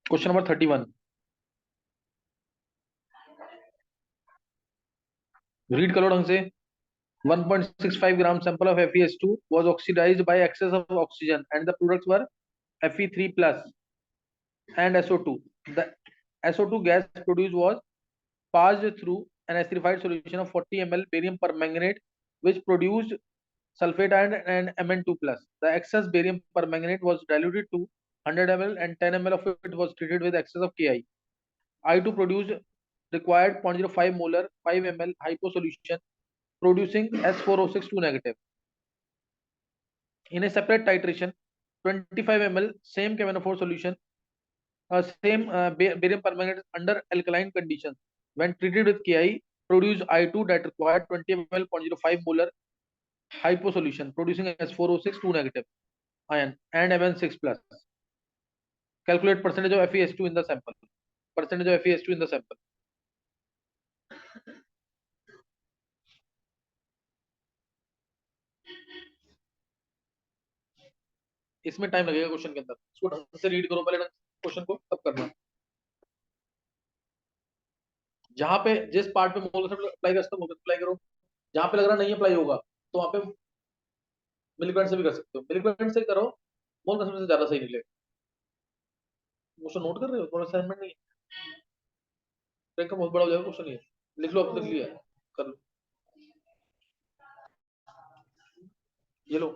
Question number 31, read करो ढंग से। 1.65 gram sample of FeS2 was oxidized by excess of oxygen and the products were Fe3 plus and SO2. The SO2 gas produced was passed through an acidified solution of 40 ml barium permanganate, which produced sulfate ion and Mn2 plus. The excess barium permanganate was diluted to 100 ml and 10 ml of it was treated with excess of Ki. I2 produced required 0.05 molar 5 ml hypo solution, producing S4O6 2 negative. In a separate titration, 25 ml same KMnO4 solution, same barium permanganate under alkaline conditions. When treated with Ki, produced I2 that required 20 ml 0.05 molar hypo solution, producing S4O6 2 negative ion and Mn6 plus. Calculate percentage of FeS2 in the sample. Percentage of FeS2 in the sample. इसमें time लगेगा question के अंदर, इसको ढंग से read करो पहले question को, तब करना। जहां पे जिस पार्ट पे मोल अप्लाई कर सकते हो अप्लाई करो, जहां पे लग रहा नहीं अप्लाई होगा तो वहां पे मिलीग्राम से भी कर सकते हो, मिलीग्राम से करो, मोल कसम से ज्यादा सही निकलेगा। क्वेश्चन नोट कर रहे हो, थोड़ा असाइनमेंट नहीं है, रैंक का बहुत बड़ा हो जाएगा क्वेश्चन, ये लिख लो, अब लिख लिया कर लो, ये लो।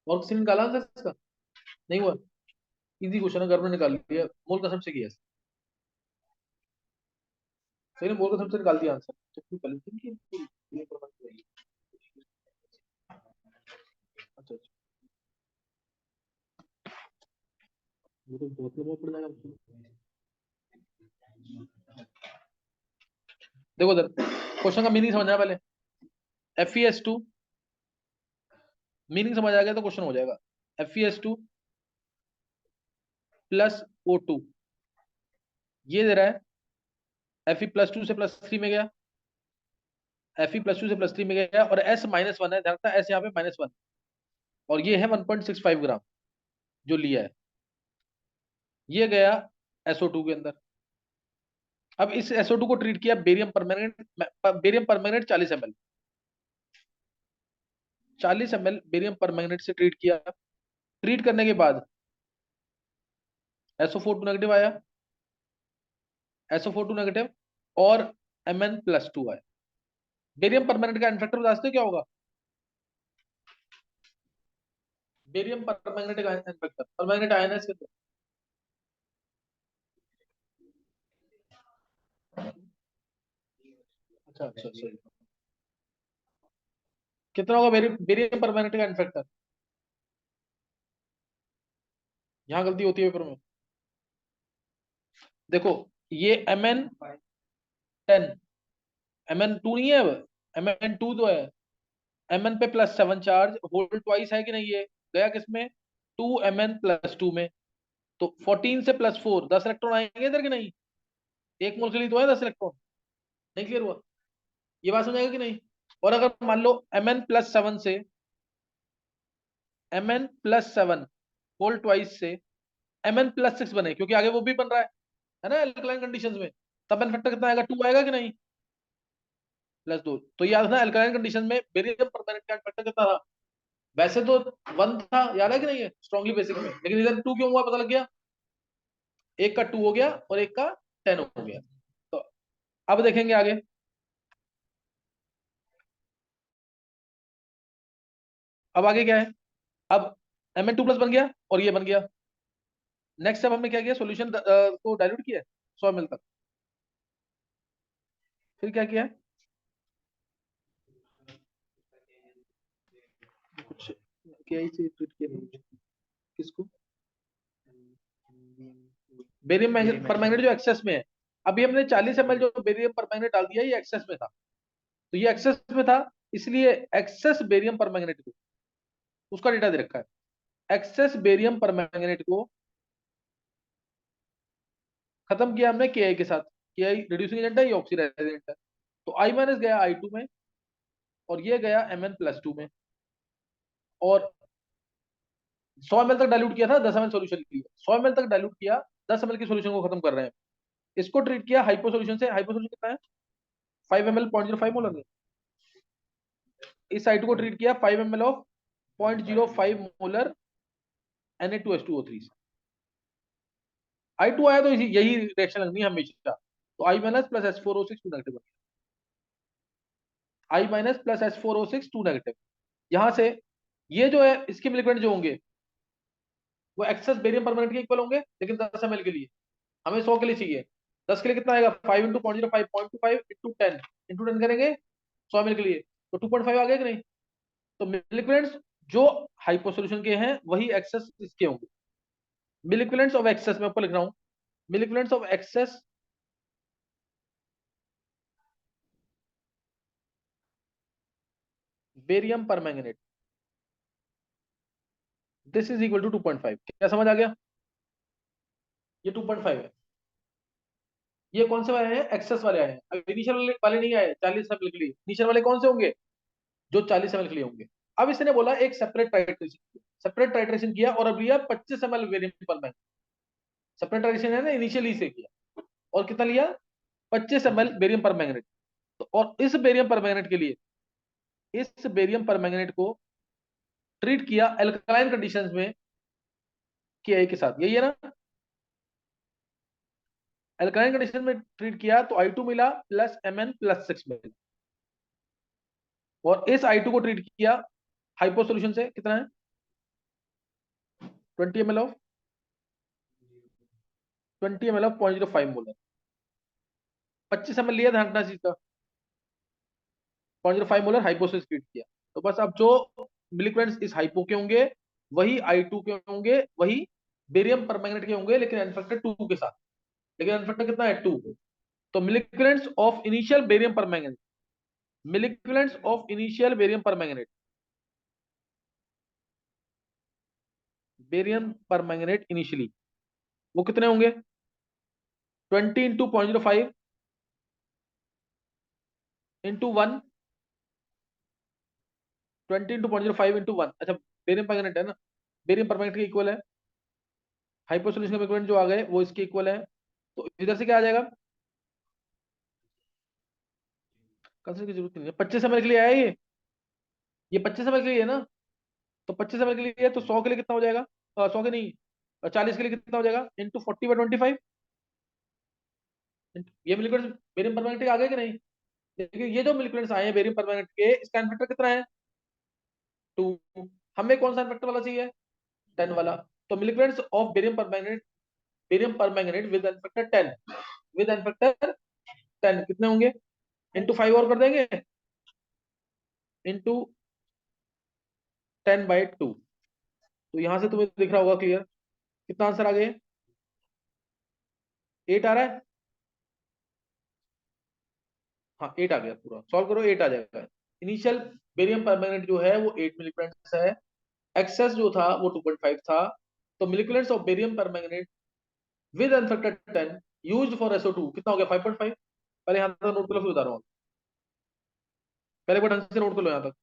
और किसी ने निकाला आंसर इसका? नहीं हुआ। इजी क्वेश्चन है, घर में निकाल लिया, मोल कसम से किया। सही ने मोल कसम से निकाल दिया आंसर। तो क्यों पहले दिन की ये प्रमाण चाहिए। अच्छा अच्छा, वो तो बहुत लंबा पड़ जाएगा उसमें। देखो इधर क्वेश्चन का मीनिंग समझना है पहले। FeS2 मीनिंग समझ आ गया तो क्वेश्चन हो जाएगा। FeS2 प्लस O2 ये दे रहा है। Fe+2 से +3 में गया, Fe+2 से +3 में गया, और S -1 है, ध्यान रखना S यहाँ पे -1, और ये है 1.65 ग्राम जो लिया है। ये गया SO2 के अंदर। अब इस SO2 को ट्रीट किया barium permanganate, barium permanganate 40 ml, 40 ml barium permanganate से ट्रीट किया। ट्रीट करने के बाद SO4 नेगेटिव आया, SO4 नेगेटिव, और Mn+2 आया। बेरियम परमैंगनेट का इन्फेक्टर बता सकते हो क्या होगा? बेरियम परमैंगनेट का इन्फेक्टर, परमैंगनेट आयन है इसके अंदर। अच्छा अच्छा अच्छा, कितना होगा बेरियम परमैंगनेट का इन्फेक्टर? यहाँ गलती होती है पेपर में। देखो ये Mn10, Mn2 नहीं है, अब Mn2 तो है। Mn पे +7 चार्ज, होल्ड ट्वाइस है कि नहीं, ये गया किसमें? 2Mn+2 में। तो 14 से +4 10 इलेक्ट्रॉन आएंगे इधर कि नहीं? एक मोल के लिए तो है 10 इलेक्ट्रॉन। नहीं क्लियर हुआ? ये बात समझ आएगा कि नहीं? और अगर मान लो Mn+7 से, Mn+7 होल्ड ट्वाइस से Mn+6 बने, क्योंकि आगे वो भी बन रहा है ना एल्कलाइन कंडीशंस में, तब एन फैक्टर कितना आएगा? 2 आएगा कि नहीं? +2। तो याद रखना एल्कलाइन कंडीशन में बेरियम परमैंगनेट का फैक्टर कितना था? वैसे तो 1 था, याद है कि नहीं है स्ट्रॉन्गली बेसिक में, लेकिन इधर 2 क्यों हुआ पता लग गया। एक का 2 हो गया और एक का 10 हो गया। तो अब देखेंगे आगे। अब आगे क्या है? अब Mn2+ बन गया और ये बन गया। नेक्स्ट स्टेप हमने क्या किया? सॉल्यूशन को डाइल्यूट किया 100 ml तक। फिर क्या किया? कुछ KI से ट्रीट किया नहीं। किसको? बेरियम परमैंगनेट जो एक्सेस में है। अभी हमने 40 ml जो बेरियम परमैंगनेट डाल दिया, ये एक्सेस में था, तो ये एक्सेस में था, इसलिए एक्सेस बेरियम परमैंगनेट को, उसका डेटा दे रखा है। एक्सेस बेरियम परमैंगनेट को खत्म किया हमने KI के साथ। KI रिड्यूसिंग एजेंट है, ये ऑक्सीडाइजिंग एजेंट है। तो I- गया I2 में, और ये गया Mn+2 में, और 100 ml तक डाइल्यूट किया था, 10 ml सोल्यूशन लिया, 100 ml तक डाइल्यूट किया, 10 ml के सोल्यूशन को खत्म कर रहे हैं। इसको ट्रीट किया हाइपो सोल्यूशन से। हाइपो सोल्यूशन कितना है? 5 ml 0.05 मोलर। इस I2 को ट्रीट किया 5 ml ऑफ 0.05 मोलर Na2H2O3 से। I2 आया तो यही रिएक्शन लगनी है हमेशा। तो I- + H4O6 2 negative, I- + H4O6 2 negative. यहां से ये जो है इसके मिलिक्वेंट जो होंगे वो एक्सेस बेरियम परमानेंट के इक्वल होंगे, लेकिन 10 ml के लिए। हमें 100 के लिए चाहिए। 10 के लिए कितना आएगा? 5 × 0.05 0.25 × 10 इंटू 10 करेंगे 100 ml के लिए, तो 2.5 आ गया कि नहीं? तो मिलिक्वेंट्स जो हाइपो सॉल्यूशन के हैं वही एक्सेस इसके होंगे। मिलिक्वेंट्स ऑफ एक्सेस मैं ऊपर लिख रहा हूं। Milliequivalents of excess barium permanganate, this is equal to 2.5। क्या समझ आ गया? ये 2.5 है। ये कौन से वाले हैं? एक्सेस वाले आए हैं, अब इनिशियल वाले नहीं आए 40 ml के लिए। इनिशियल वाले कौन से होंगे? जो 40 ml के लिए होंगे। अब इसने बोला एक सेपरेट टाइट्रेशन, सेपरेट टाइट्रेशन किया, और अब लिया 25 ml variant permanganate. Separate titration है ना, इनिशियली से किया, और कितना लिया? 25 ml बेरियम परमैंगनेट। तो और इस बेरियम परमैंगनेट के लिए, इस बेरियम परमैंगनेट को ट्रीट किया एल्कलाइन कंडीशंस में KI के साथ, यही है ना? एल्कलाइन कंडीशन में ट्रीट किया तो I2 मिला प्लस Mn+6 मिला, और इस I2 को ट्रीट किया हाइपो सोल्यूशन से, कितना है? 20 ml of 20 ml of 0.05 molar. 25 ml लिया, ध्यान रखना इस चीज का। 0.05 मोलर हाइपो से स्प्लिट किया। तो बस अब जो मिलिक्वेंट्स इस हाइपो के होंगे वही I2 के होंगे, वही बेरियम परमैंगनेट के होंगे, लेकिन एन फैक्टर 2 के साथ। लेकिन एन फैक्टर कितना है? 2। तो milliequivalents of initial barium permanganate, milliequivalents of initial barium permanganate, barium permanganate initially वो कितने होंगे? 20 × 0.05 इंटू 1, 20 × 0.05 इंटू 1। अच्छा, बेरियम परमैंगनेट है ना, बेरियम परमैंगनेट के इक्वल है। हाइपोसोल्यूशन इक्विवेलेंट जो आ गए वो इसके इक्वल है। तो इधर से क्या आ जाएगा? कंसिडर की जरूरत नहीं है, 25 ml के लिए आया ये 25 ml के लिए है ना। तो 25 ml के लिए है, तो 100 के लिए कितना हो जाएगा? 100 के नहीं, 40 के लिए कितना हो जाएगा? इंटू 40/25। ये मिलिक्वेंट बेरियम परमैंगनेट के आ गए कि नहीं? देखिए ये जो मिलिक्वेंट्स आए हैं बेरियम परमैंगनेट के, इसका फैक्टर कितना है? 2। हमें कौन सा फैक्टर वाला चाहिए? 10 वाला। तो milliequivalents of barium permanganate with factor 10, with factor 10 कितने होंगे? इंटू 5 और कर देंगे, इंटू 10/2। तो यहां से तुम्हें दिख रहा होगा क्लियर, कितना आंसर आ गया? 8 आ रहा है। हाँ 8 आ गया, पूरा सॉल्व करो 8 आ जाएगा। इनिशियल बेरियम परमैंगनेट जो है वो 8 मिलीग्राम है, एक्सेस जो था वो 2.5 था। तो milliequivalents of barium permanganate with n factor 10 used for SO2 कितना हो गया? 5.5। पहले यहां तक नोट कर लो, फिर बता रहा हूं। पहले को ढंग से नोट कर लो यहां तक।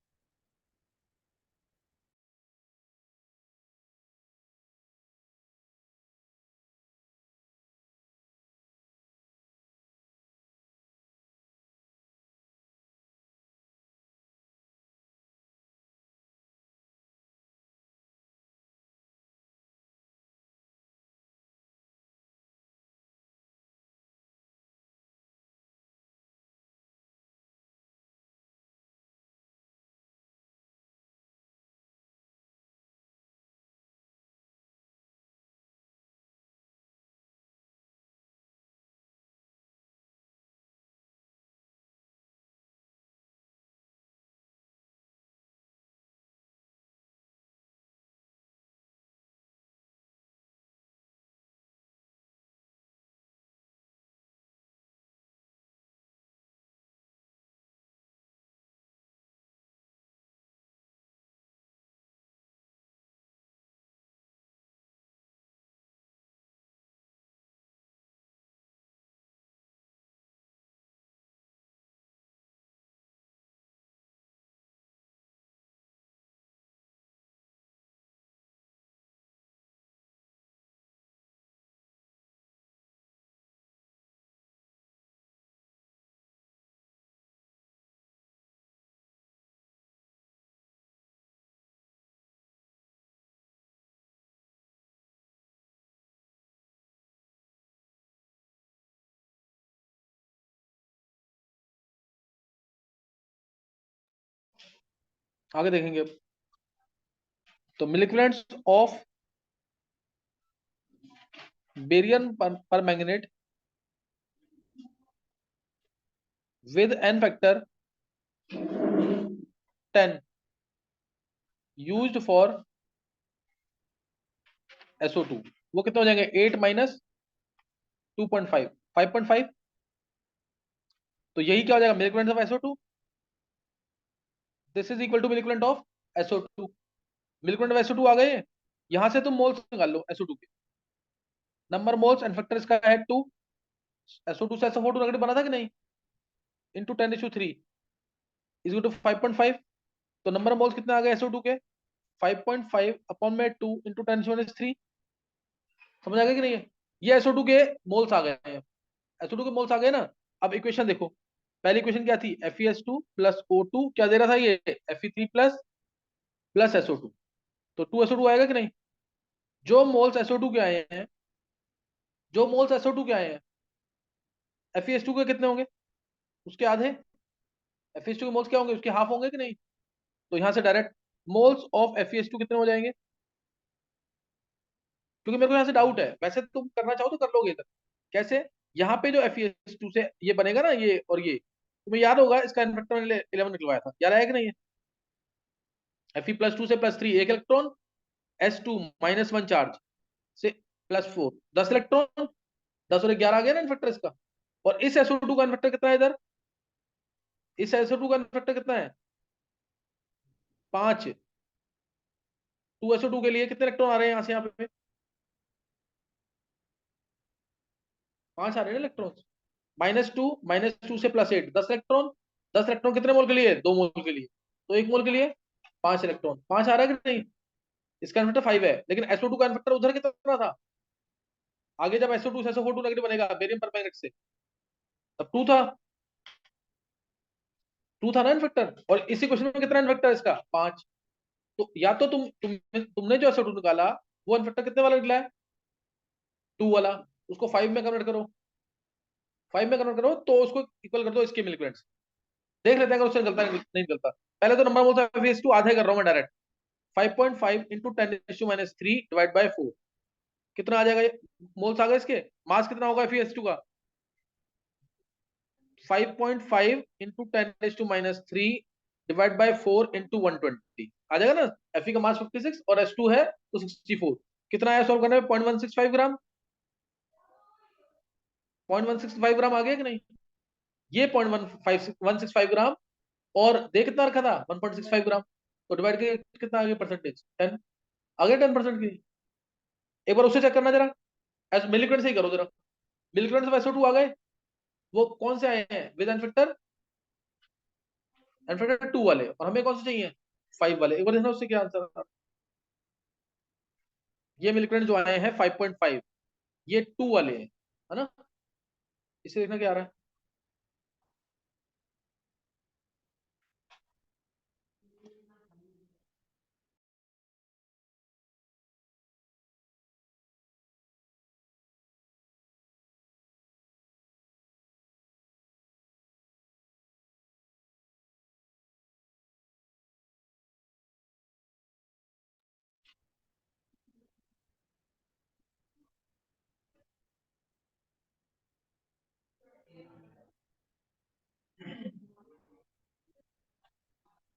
आगे देखेंगे अब। तो milliequivalents of barium permanganate with n factor 10 used for SO2 वो कितने हो जाएंगे? 8 माइनस 2.5, 5.5। तो यही क्या हो जाएगा? Milliequivalents of SO2। This is equal to milliequivalent of SO2। Milliequivalent of SO2 आ गए। यहां से तुम मोल्स निकाल लो SO2 के, नंबर मोल्स एंड फैक्टर इसका है 2। SO2 से SO4 नेगेटिव बना था कि नहीं? Into 10⁻³ is equal to 5.5। तो नंबर मोल्स कितने आ गए SO2 के? 5.5 अपॉन में 2 इंटू 10⁻³ समझ आ गया कि नहीं है? ये SO2 के मोल्स आ गए हैं। SO2 के मोल्स आ गए ना। अब इक्वेशन देखो, पहली इक्वेशन क्या थी? FeS2 प्लस O2 क्या दे रहा था? ये Fe3 प्लस प्लस SO2। तो 2SO2 आएगा कि नहीं? जो मोल्स SO2 के आए हैं, जो मोल्स SO2 के आए हैं, FeS2 के कितने होंगे? उसके आधे। FeS2 के मोल्स क्या होंगे? उसके हाफ होंगे कि नहीं? तो यहां से डायरेक्ट मोल्स ऑफ FeS2 कितने हो जाएंगे? क्योंकि मेरे को यहाँ से डाउट है, वैसे तुम करना चाहो तो कर लोगे इधर। कैसे? यहाँ पे जो Fe2 से ये बनेगा ना, ये और ये, तुम्हें याद होगा इसका इन्फेक्टर मैंने 11 निकलवाया था, याद आया कि नहीं? Fe+2 से +3 एक इलेक्ट्रॉन, S2 -1 चार्ज से +4 10 इलेक्ट्रॉन, 10 और 11 आ गया ना इन्फेक्टर इसका। और इस SO2 का इन्फेक्टर कितना है इधर? इस SO2 का इन्फेक्टर कितना है? 5। 2SO2 के लिए कितने इलेक्ट्रॉन आ रहे हैं यहाँ से यहाँ पे? 5 आ रहे हैं इलेक्ट्रॉन। -2 से +8 10 इलेक्ट्रॉन। 10 इलेक्ट्रॉन कितने मोल के लिए? 2 मोल के लिए। तो 1 मोल के लिए 5 इलेक्ट्रॉन। 5 आ रहा है कि नहीं? इसका इन्फेक्टर 5 है, लेकिन SO2 का इन्फेक्टर उधर कितना था? आगे जब SO2 से SO4 नेगेटिव बनेगा बेरियम परमैंगनेट से, तब 2 था। 2 था ना इन्फेक्टर, और इसी क्वेश्चन में कितना इन्फेक्टर है इसका? 5। तो या तो तुमने जो SO2 निकाला वो इन्फेक्टर कितने वाला निकला है? 2 वाला। उसको 5 में कन्वर्ट करो। 5 में कन्वर्ट करो तो उसको इक्वल कर दो इसके मिलिक्वेंट। देख लेते हैं अगर उससे निकलता है नहीं निकलता। पहले तो नंबर बोलता है F2 आधे कर रहा हूं मैं डायरेक्ट। 5.5 इंटू 10⁻³ डिवाइड बाय 4 कितना आ जाएगा? ये मोल्स आ गए इसके। मास कितना होगा Fe2 का? 5.5 इंटू 10⁻³ डिवाइड बाय 4 इंटू 120 आ जाएगा ना। Fe का मास 56 और S2 है तो 64। कितना आया सॉल्व करने में? 0.165 ग्राम। 0.165 ग्राम आ गया कि नहीं? ये 0.165 ग्राम, और दे कितना रखा था? 1.65 ग्राम। तो डिवाइड के कितना आ गया परसेंटेज? 10 आ गया 10% की। एक बार उससे चेक करना जरा, मिलीग्रेड से ही करो जरा। मिलीग्रेड से SO2 आ गए। वो कौन से आए हैं विद इन्फेक्टर? इन्फेक्टर 2 वाले। और हमें कौन से चाहिए? 5 वाले। एक बार देखना उससे क्या आंसर आता है। ये मिलीग्रेड जो आए हैं 5.5, ये 2 वाले हैं, है ना? इसे देखना क्या आ रहा है।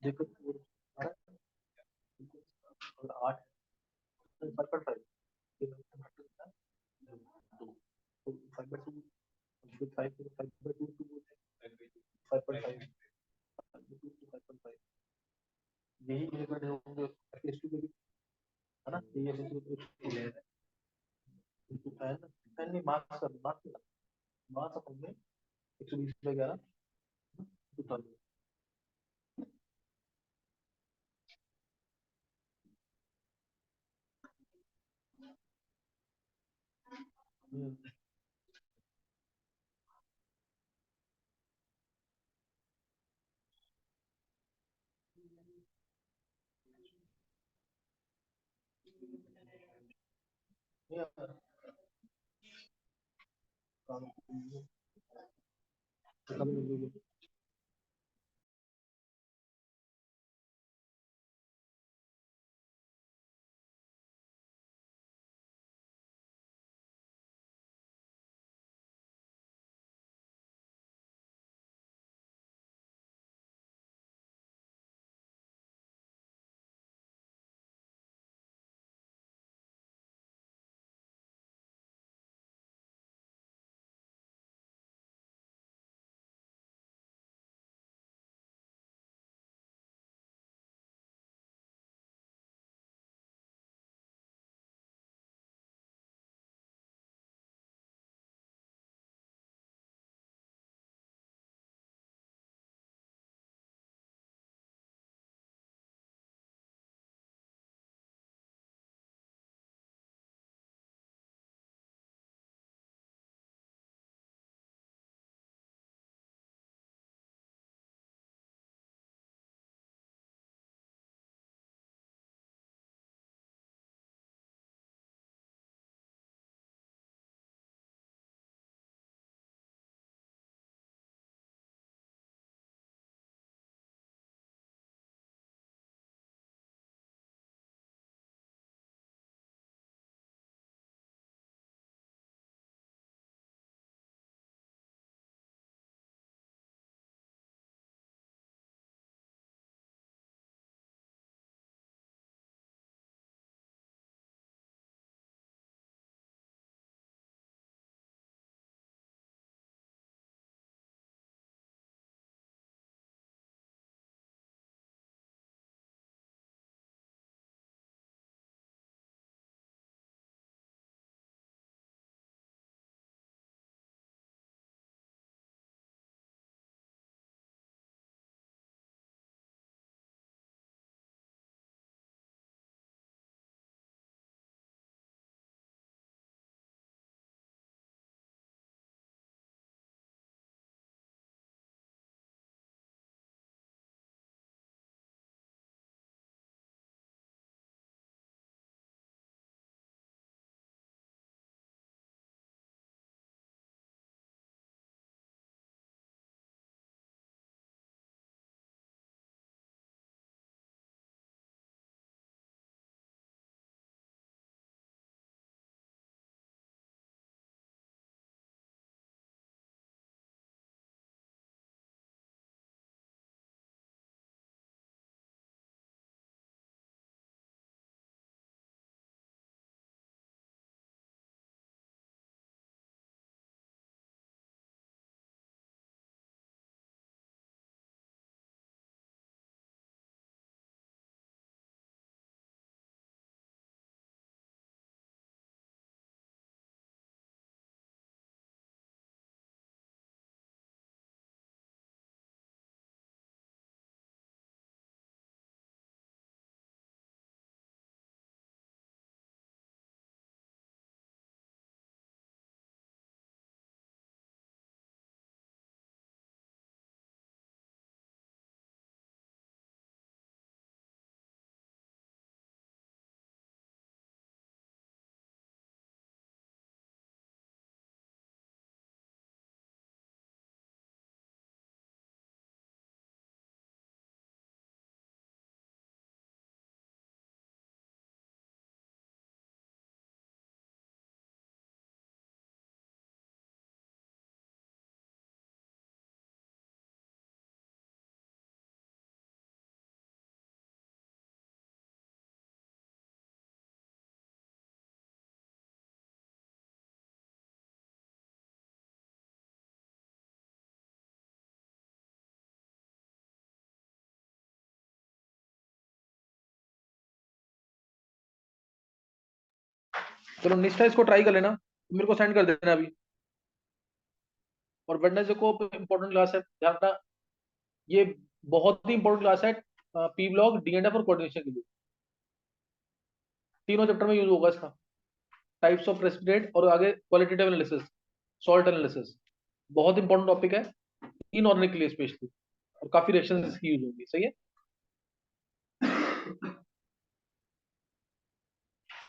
देखो आ रहा है 8 5.5 5/2 5/2 5.5 यही मिलीग्रेड होंगे F2 के भी, है ना? ये है ना? नहीं मार्क्स कर मार्क्स मार्क्स अपन 120/11 2000। चलो निष्ठा इसको ट्राई कर लेना, मेरे को सेंड कर देना अभी। और वेडनेसडे को इंपॉर्टेंट क्लास है, ध्यान रखना, ये बहुत ही इंपॉर्टेंट क्लास है पी ब्लॉक डीएनएफ और कोऑर्डिनेशन के लिए। तीनों चैप्टर में यूज होगा इसका, टाइप्स ऑफ प्रेसिपिटेट और आगे क्वालिटेटिव एनालिसिस, सॉल्ट एनालिसिस, बहुत इंपॉर्टेंट टॉपिक है इनऑर्गेनिक के लिए स्पेशली, और काफी रिएक्शंस इसकी यूज होंगी, सही है।